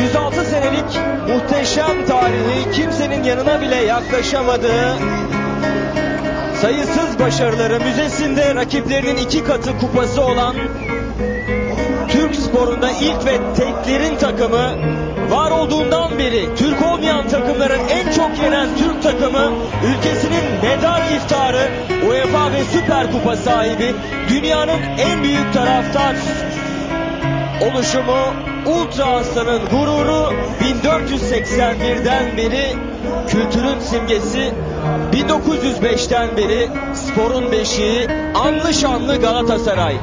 106 senelik muhteşem tarihi, kimsenin yanına bile yaklaşamadığı sayısız başarıları, müzesinde rakiplerinin 2 katı kupası olan Türk sporunda ilk ve teklerin takımı, var olduğundan beri Türk olmayan takımların en çok yenen Türk takımı, ülkesinin medal iftiharı, UEFA ve Süper Kupa sahibi, dünyanın en büyük taraftar oluşumu, Ultra Aslan'ın gururu, 1481'den beri kültürün simgesi, 1905'ten beri sporun beşiği, anlı şanlı Galatasaray.